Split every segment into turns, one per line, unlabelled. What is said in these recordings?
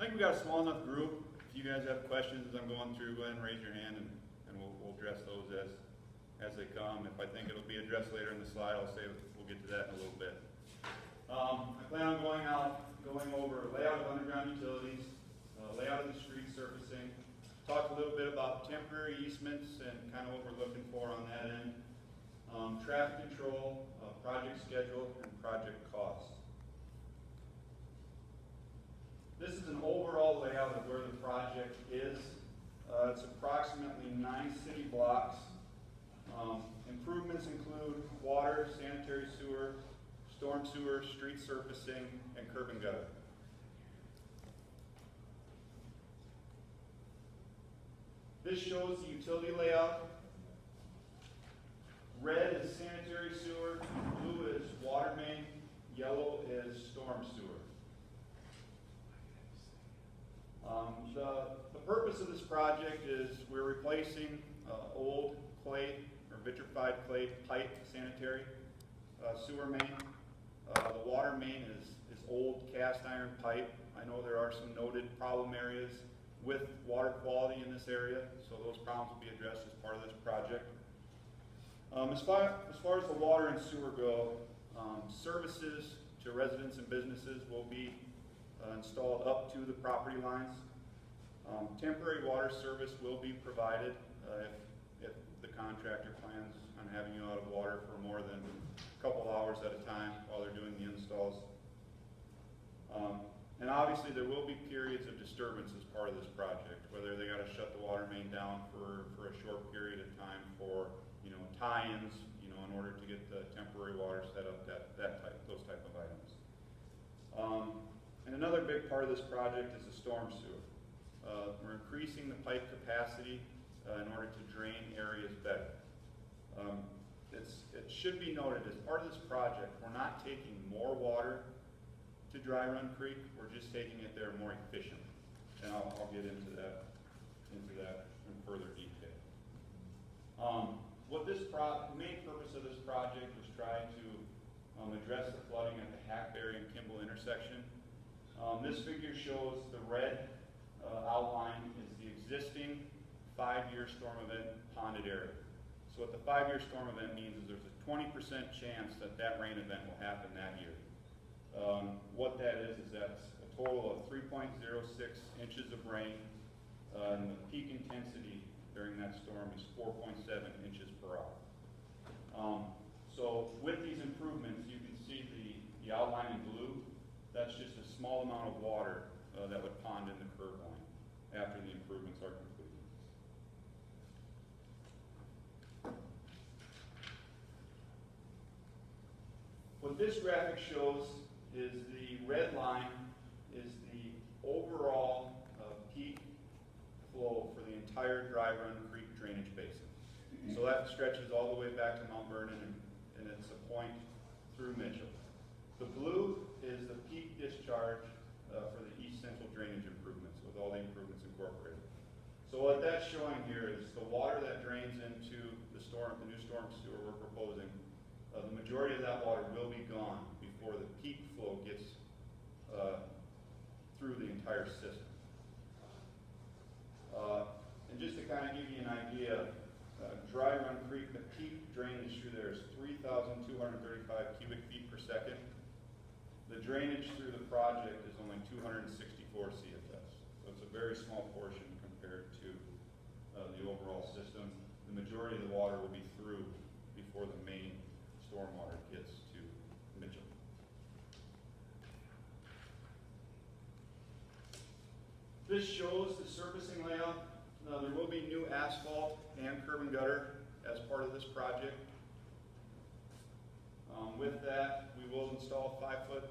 I think we got a small enough group. If you guys have questions as I'm going through, go ahead and raise your hand, and we'll address those as they come. If I think it'll be addressed later in the slide, I'll say we'll get to that in a little bit. I plan on going over layout of underground utilities, layout of the street surfacing, talk a little bit about temporary easements and kind of what we're looking for on that end, traffic control, project schedule, and project cost. This is an overall layout of where the project is. It's approximately 9 city blocks. Improvements include water, sanitary sewer, storm sewer, street surfacing, and curb and gutter. This shows the utility layout. Red is sanitary sewer, blue is water main, yellow is storm sewer. The purpose of this project is we're replacing old clay or vitrified clay pipe sanitary sewer main. The water main is old cast iron pipe. I know there are some noted problem areas with water quality in this area, so those problems will be addressed as part of this project. As far as the water and sewer go, services to residents and businesses will be installed up to the property lines. Temporary water service will be provided if the contractor plans on having you out of water for more than a couple hours at a time while they're doing the installs. And obviously there will be periods of disturbance as part of this project, whether they got to shut the water main down for a short period of time for tie-ins, in order to get the temporary water set up, those type of items. And another big part of this project is the storm sewer. We're increasing the pipe capacity in order to drain areas better. It should be noted, as part of this project, we're not taking more water to Dry Run Creek, we're just taking it there more efficiently. And I'll get into that in further detail. The main purpose of this project was try to address the flooding at the Hackberry and Kimball intersection. This figure shows the red outline is the existing 5-year storm event ponded area. So what the 5-year storm event means is there's a 20% chance that rain event will happen that year. What that is that's a total of 3.06 inches of rain, and the peak intensity during that storm is 4.7 inches per hour. So with these improvements, you can see the outline in blue. That's just a small amount of water that would pond in the curb line after the improvements are completed. What this graphic shows is the red line is the overall peak flow for the entire Dry Run Creek drainage basin. So that stretches all the way back to Mount Vernon, and it's a point through Mitchell. The blue is the peak discharge for the East Central drainage improvements, with all the improvements incorporated. So what that's showing here is the water that drains into the new storm sewer we're proposing. The majority of that water will be gone before the peak flow gets through the entire system. And just to kind of give you an idea, Dry Run Creek, the peak drainage through there is 3,235 cubic feet per second. The drainage through the project is only 264 CFS. So it's a very small portion compared to the overall system. The majority of the water will be through before the main stormwater gets to Mitchell. This shows the surfacing layout. There will be new asphalt and curb and gutter as part of this project. With that, we will install 5-foot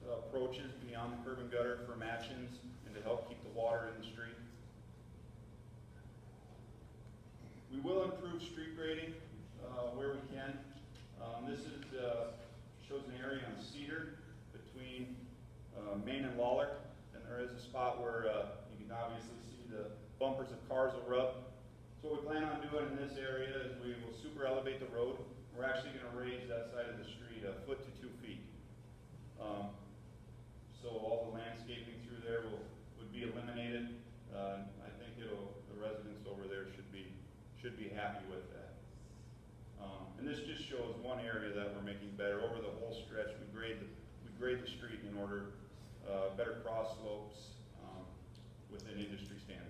approaches beyond the curb and gutter for matchings and to help keep the water in the street. We will improve street grading where we can. This shows an area on Cedar between Main and Lawler, and there is a spot where you can obviously see the bumpers of cars will rub. So what we plan on doing in this area is we will super elevate the road. We're actually going to raise that side of the street 1 foot to 2 feet. So all the landscaping through there would be slopes within industry standards.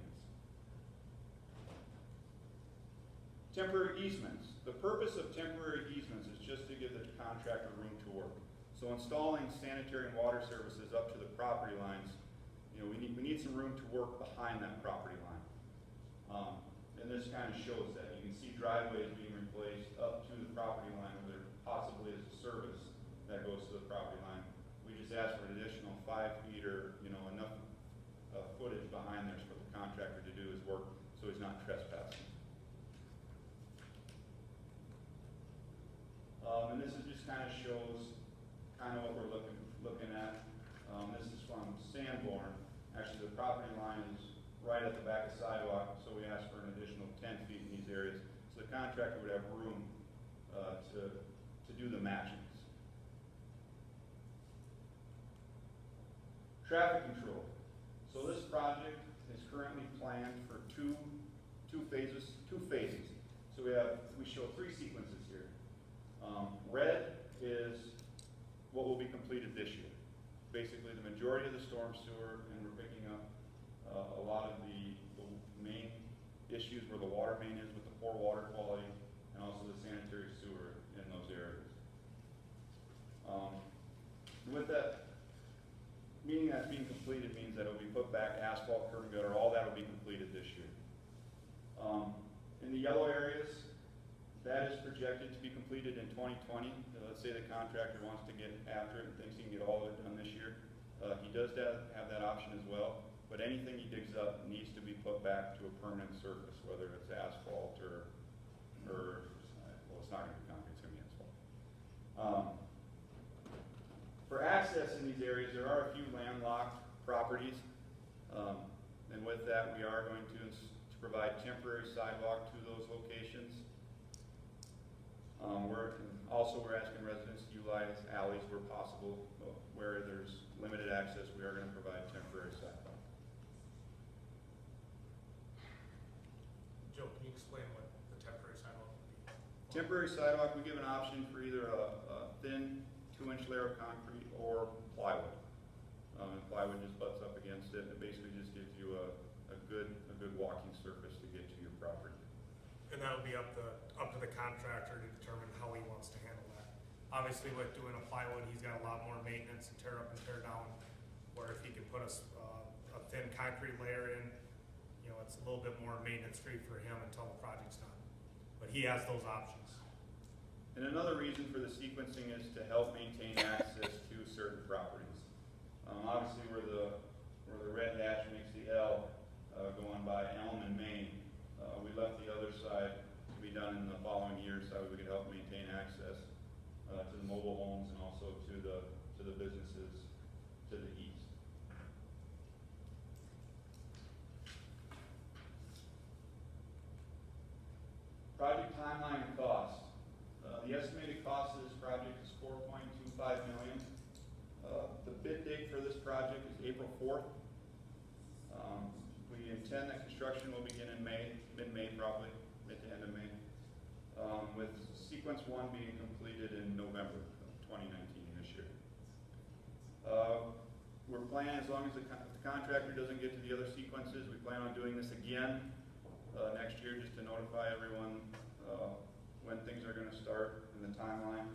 Temporary easements. The purpose of temporary easements is just to give the contractor room to work. So installing sanitary and water services up to the property lines, we need some room to work behind that property line. And this kind of shows that. You can see driveways being replaced up to the property line where there possibly is a service that goes to the property line. We just ask for an additional 5 feet or enough footage behind there for the contractor to do his work so he's not trespassing. And this is just kind of shows what we're looking at. This is from Sanborn. Actually, the property line is right at the back of the sidewalk, so we asked for an additional 10 feet in these areas, so the contractor would have room to do the matchings. Traffic control. So this project is currently planned for two phases. So we show 3 sequences here. Red is what will be completed this year. Basically, the majority of the storm sewer, and we're picking up a lot of the main issues where the water main is with the poor water quality, and also the sanitary sewer in those areas. With that, meaning that's being completed means that it will be put back, asphalt, curb and gutter, all that will be completed this year. In the yellow areas, that is projected to be completed in 2020. Let's say the contractor wants to get after it and thinks he can get all of it done this year. He does have that option as well, but anything he digs up needs to be put back to a permanent surface, whether it's asphalt or well, it's not going to be concrete, it's going to be asphalt. For access in these areas, there are a few landlocked properties, and with that, we are going to provide temporary sidewalk to those locations. We're asking residents to utilize alleys where possible. Where there's limited access, we are going to provide temporary sidewalk.
Joe, can you explain what the temporary sidewalk would be?
Temporary sidewalk, we give an option for either a thin 2-inch layer of concrete or plywood. Plywood just butts up against it, and it basically just gives you a good walking surface to get to your property.
And that'll be up to the contractor to determine how he wants to handle that. Obviously, with doing a plywood, he's got a lot more maintenance and tear up and tear down. Where if he can put a thin concrete layer in, it's a little bit more maintenance free for him until the project's done. But he has those options.
And another reason for the sequencing is to help maintain access to certain properties. Obviously, where the red hash makes the L going by Elm and Main, we left the other side to be done in the following years so we could help maintain access to the mobile homes and also to the businesses to the east. Project timeline and cost. The estimated cost of this project is $4.25 million. The bid date for this project is April 4th. We intend that construction will begin in May, mid-May probably, mid to end of May, with sequence 1 being completed in November of 2019 this year. We're planning, as long as the contractor doesn't get to the other sequences, we plan on doing this again next year just to notify everyone when things are going to start and the timeline.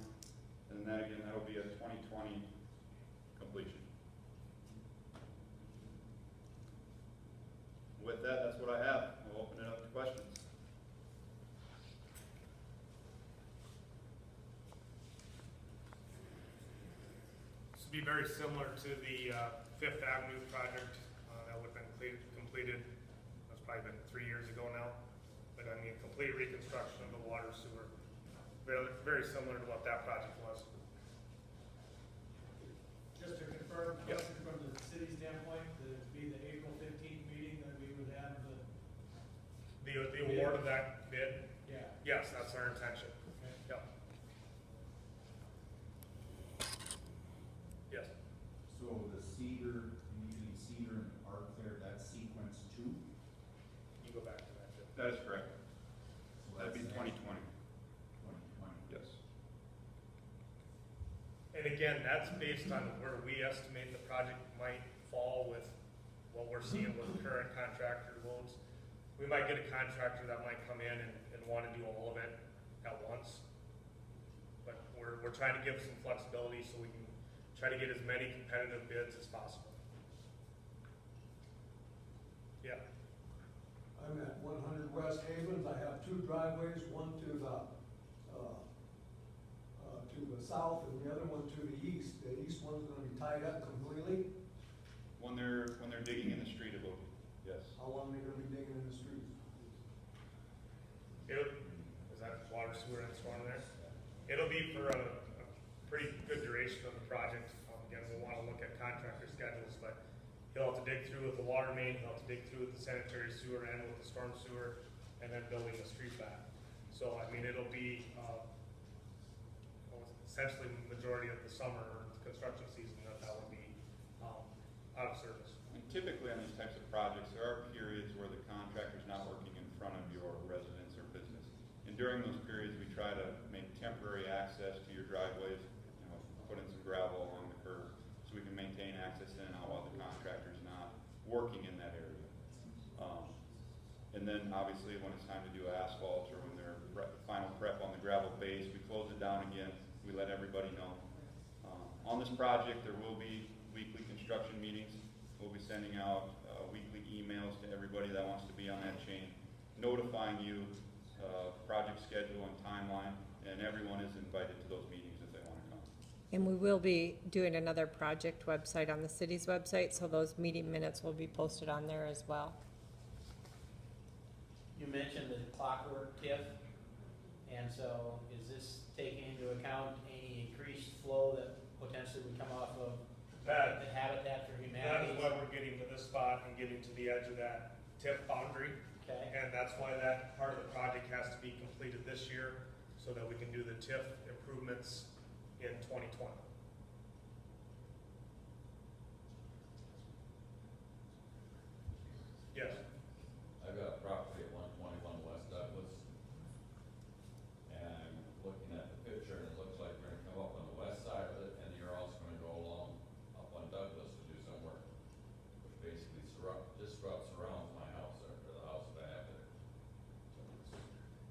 And then again, that'll be a 2020 completion. With that, that's what I have. We'll open it up to questions.
This would be very similar to the Fifth Avenue project that would have been completed. That's probably been 3 years ago now. But I mean, complete reconstruction of the water sewer. Very, very similar to what that project was.
Just to confirm,
Yep.
from the city standpoint, that it'd be the April 15th meeting that we would have
The award of that bid?
yeah.
Yes, that's our intention.
Okay.
Yep. Yes.
So the Cedar, between Cedar and Arc there, that's sequence 2?
You go back to that, Joe.
That is correct.
So
That'd be
that's
2020.
2020.
Yes.
And again, that's based on where we estimate the project might fall with what we're seeing with current contractor loads. We might get a contractor that might come in and wanna do all of it at once. But we're trying to give some flexibility so we can try to get as many competitive bids as possible. Yeah,
I'm at 100 West Havens. I have two driveways, one to the south and the other one to the east. The east one's gonna be tied up completely.
When they're digging in the street, it will be, yes.
How long are they gonna be digging in the street?
is that water, sewer, and storm there? It'll be for a pretty good duration of the project. Again, we'll wanna look at contractor schedules, but he'll have to dig through with the water main, he'll have to dig through with the sanitary sewer and with the storm sewer, and then building the street back. So, I mean, it'll be, essentially majority of the summer or construction season that would be, out of service.
And typically on these types of projects, there are periods where the contractor's not working in front of your residence or business. And during those periods, we try to make temporary access to your driveways, put in some gravel along the curb, so we can maintain access in and out while the contractor's not working in that area. And then obviously when it's time to do asphalt or when they're final prep on the gravel base, we close it down again. We let everybody know. On this project, there will be weekly construction meetings. We'll be sending out weekly emails to everybody that wants to be on that chain, notifying you project schedule and timeline, and everyone is invited to those meetings if they want to come.
And we will be doing another project website on the city's website, so those meeting minutes will be posted on there as well.
You mentioned the clockwork TIF, and so is this taking into account any increased flow that potentially would come off of
That-
the Habitat for
That
Humanity?
is why we're getting to this spot and getting to the edge of that tip boundary.
Okay,
And that's why that part of the project has to be completed this year, so that we can do the TIF improvements in 2020. Yes,
I've got a property at 121 West Douglas, and I'm looking at the picture, and it looks like we're gonna come up on the west side of it, and you're also gonna go along up on Douglas to do some work, which basically surrounds my house there, or the house that I have there. So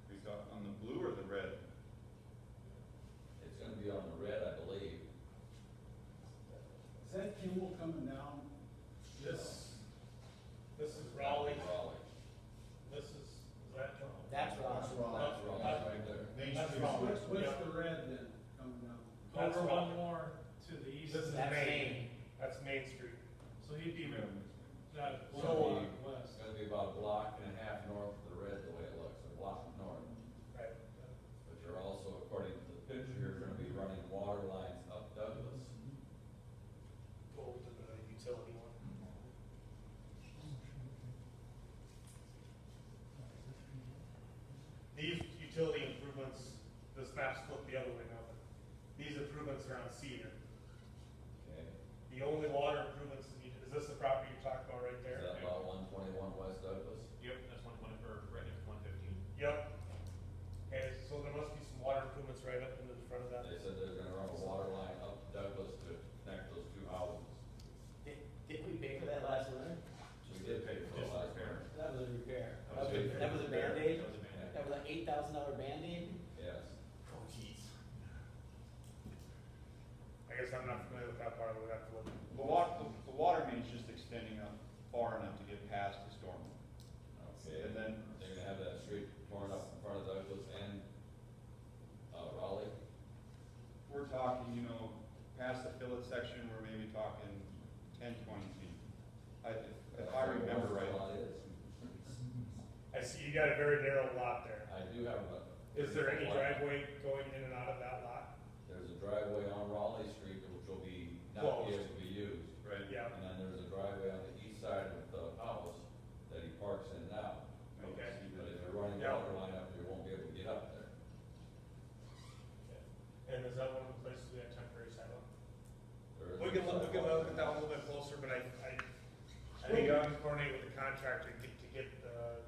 We got on the blue or the red?
it's gonna be on the red, I believe.
Is that Kimball coming down?
this is Raleigh,
Raleigh.
this is that?
that's wrong.
That's Raleigh right there.
That's Raleigh.
What's the red then coming down?
That's
Over
Raleigh.
one more to the east.
This is
That's
Main,
Main.
that's Main Street.
So he'd be, that one
So,
block
it's
west.
gonna be about a block and a half north of the red, the way it looks, a block north.
Right.
But you're also, according to the picture, you're gonna be running water lines up Douglas.
Go to the utility one. These utility improvements, this map's flipped the other way now. These improvements are on Cedar.
Okay,
The only water improvements, is this the property you're talking about right
is
there?
that about 121 West Douglas?
Yep, that's 120, or right next to 115.
Yep. Okay, so there must be some water improvements right up into the front of that.
They said they're gonna run a water line up Douglas to connect those two houses.
Did we pay for that last winter?
We did pay for the
Just
last
repair.
one.
That was a repair.
That was a repair.
That was a Band-Aid?
That was a Band-Aid.
That was an $8,000 Band-Aid?
Yes.
Oh, jeez.
I guess I'm not familiar with that part, we'll have to look.
The water main's just extending up far enough to get past the storm.
Okay,
And then
they're gonna have that street torn up in front of Douglas and, Raleigh?
we're talking, past the fillet section, we're maybe talking 10, 20 feet. If I remember right.
That's what it is.
I see you got a very narrow lot there.
I do have a.
Is there any driveway going in and out of that lot?
There's a driveway on Raleigh Street which will be, not be
Closed.
able to be used.
Right.
Yeah.
And then there's a driveway on the east side of the house that he parks in now.
Okay.
But if you're running
Yeah.
water line up, you won't be able to get up there.
And is that one of the places we have temporary sidewalk?
There is
We can look
sidewalk.
at that a little bit closer, but I think I would coordinate with the contractor to get the,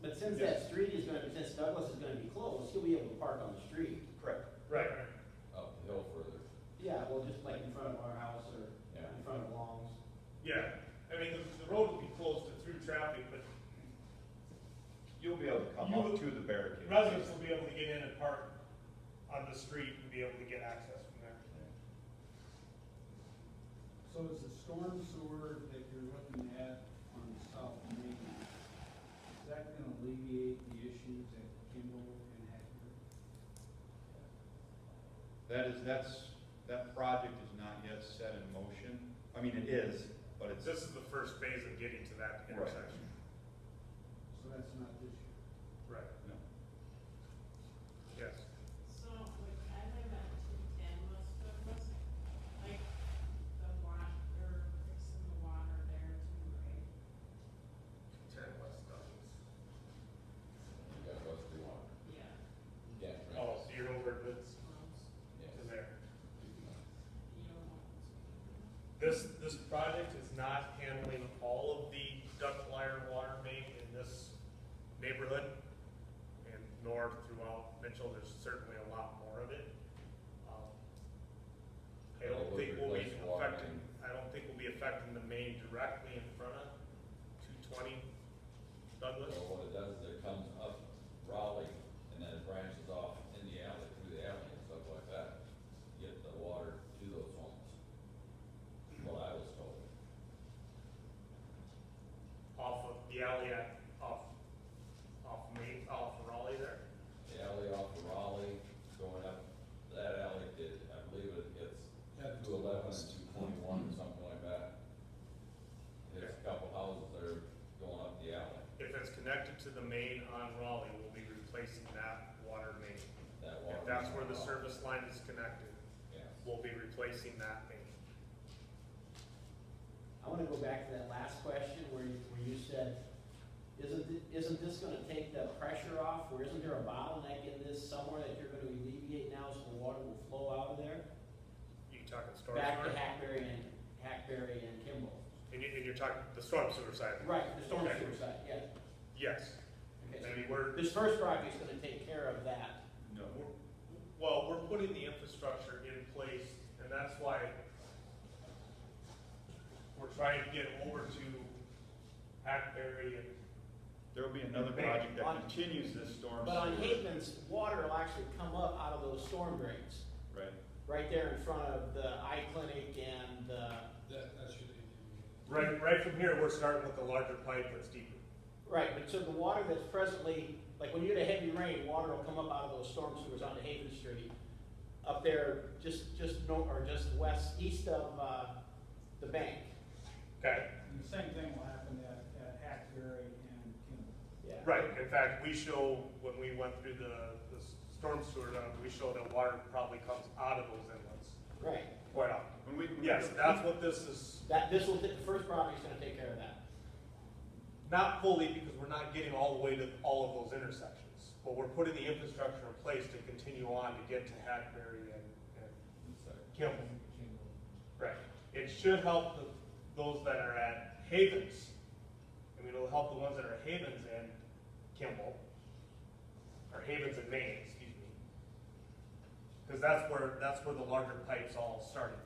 But since that street is gonna, since Douglas is gonna be closed, he'll be able to park on the street.
Correct.
right,
Up the hill further.
Yeah, well, just like in front of our house or
Yeah.
in front of Long's.
yeah. I mean, the road
come
You-
up to the barricade.
Residents will be able to get in and park on the street and be able to get access from there.
So is the storm sewer that you're looking at on the south main, is that gonna alleviate the issues at Kimball and Hackberry?
That project is not yet set in motion. I mean, it is, but it's,
This is the first phase of getting to that
Right.
intersection.
So that's not this year.
Right.
no.
Yes.
So, like, I live at 210 West Douglas, like, the water, fixing the water there too, right?
10 West Douglas.
You got rusty water.
Yeah.
You can't drink
Oh,
it.
so you're over this
Yes.
to there.
You don't know.
This project is not handling all of the ductile iron water main in this neighborhood, and nor throughout Mitchell. There's certainly a lot more of it. I
Well,
don't
it would
think we'll be
replace water
affecting,
main.
I don't think we'll be affecting the main directly in front of 220 Douglas.
So what it does is it comes up Raleigh and then it branches off in the alley, through the alley and stuff like that. Get the water to those homes. What I was told.
Off of the alley off Raleigh there.
The alley off of Raleigh, going up, that alley did, I believe it gets
Yeah,
211 and 221 or something like that. There's a couple houses that are going up the alley,
If it's connected to the main on Raleigh, we'll be replacing that water main.
that water.
If that's where the
main.
service line is connected,
Yes.
we'll be replacing that main.
I wanna go back to that last question where you said, isn't this gonna take the pressure off, or isn't there a bottleneck in this somewhere that you're gonna alleviate now so the water will flow out of there?
You talking storm
Back to
sewer?
Hackberry and Kimball.
And you're talking the storm sewer side?
Right, the storm
Okay.
sewer side, yeah.
Yes.
Okay,
I mean,
so this first project's gonna take care of that.
No.
Well, we're putting the infrastructure in place, and that's why we're trying to get over to Hackberry and,
There will be another
Main.
project that
On-
continues this storm.
But on
sewer.
Havens, water will actually come up out of those storm drains,
Right.
right there in front of the eye clinic and,
That should be.
right from here, we're starting with the larger pipe that's deeper.
right, but so the water that's presently, like when you get a heavy rain, water will come up out of those storm sewers onto Haven Street, up there, just north, or just east of, the bank.
Okay?
And the same thing will happen at Hackberry and Kimball.
Yeah.
Right, in fact, we show, when we went through the storm sewer, we show that water probably comes out of those inlets
Right,
quite often.
When we.
Yes, that's what this is,
the first project's gonna take care of that.
not fully, because we're not getting all the way to all of those intersections, but we're putting the infrastructure in place to continue on to get to Hackberry and Kimball. Right. It should help those that are at Havens. I mean, it'll help the ones that are at Havens and Kimball, or Havens and Maine, excuse me. Because that's where the larger pipes all started from.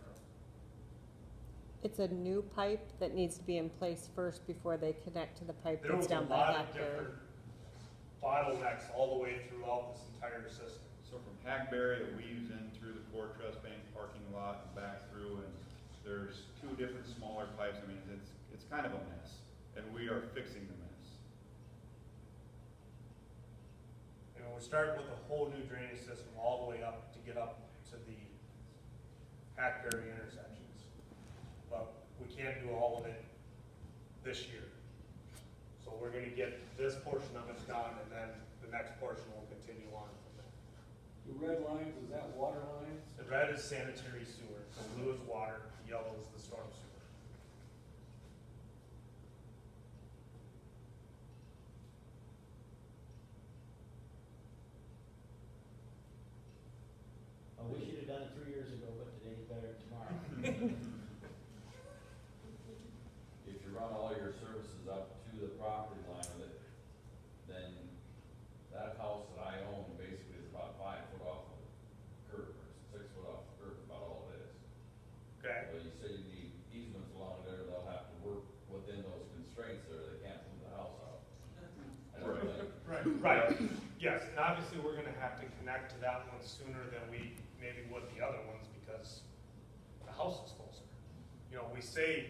It's a new pipe that needs to be in place first before they connect to the pipe
There
that's
was a
down by
lot of
Hackberry.
different bottlenecks all the way throughout this entire system.
So from Hackberry, it weaves in through the Core Trust Bank parking lot and back through, and there's two different smaller pipes. I mean, it's kind of a mess, and we are fixing the mess.
You know, we're starting with a whole new drainage system all the way up to get up to the Hackberry intersections. But we can't do all of it this year. So we're gonna get this portion of it done, and then the next portion will continue on from there.
The red lines, is that water lines?
The red is sanitary sewer, the blue is water, the yellow is the storm sewer.
I wish you'd have done it 3 years ago, but today's better than tomorrow.
If you run all your services up to the property line of it, then that house that I own basically is about 5 foot off the curb, or 6 foot off the curb, about all it is.
Okay?
So you say you need easements along there, they'll have to work within those constraints there, they can't move the house out. I don't think.
Right. Right, yes, and obviously we're gonna have to connect to that one sooner than we maybe would the other ones because the house is closer. You know, we say,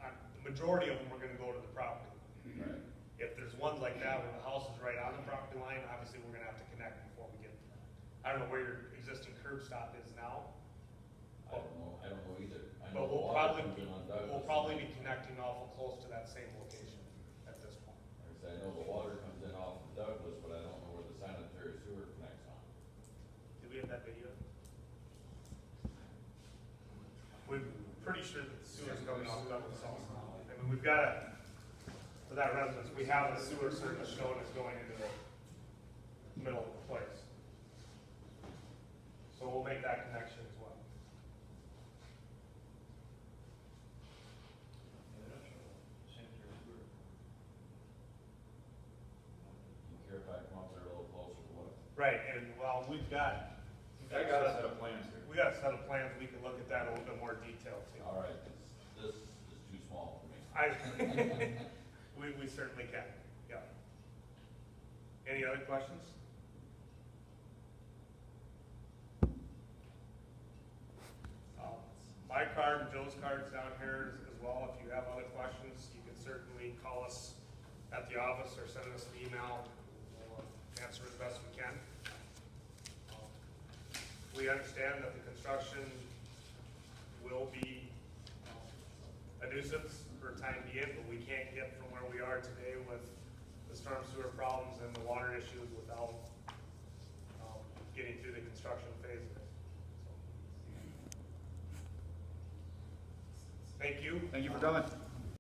the majority of them are gonna go to the property.
Right.
If there's ones like that where the house is right on the property line, obviously we're gonna have to connect before we get to that. I don't know where your existing curb stop is now,
I don't know either. I
but
know the
we'll
water
probably,
comes in on Douglas.
we'll probably be connecting awful close to that same location at this point.
Like I say, I know the water comes in off of Douglas, but I don't know where the sanitary sewer connects on.
Did we have that video? We're pretty sure that the sewer's coming off Douglas also. I mean, we've got a, for that residence, we have the sewer service shown as going into the middle of the place. So we'll make that connection as well.
You care if I come up there a little closer to what?
Right, and well, we've got
I got a set of plans here.
we got a set of plans, we can look at that in a little bit more detail too.
All right, this is too small for me.
We certainly can, yeah. Any other questions? My card and Joe's card's down here as well. If you have other questions, you can certainly call us at the office or send us an email. We'll answer as best we can. We understand that the construction will be a nuisance for time being, but we can't get from where we are today with the storm sewer problems and the water issues without getting through the construction phase of it. So. Thank you.
Thank you for coming.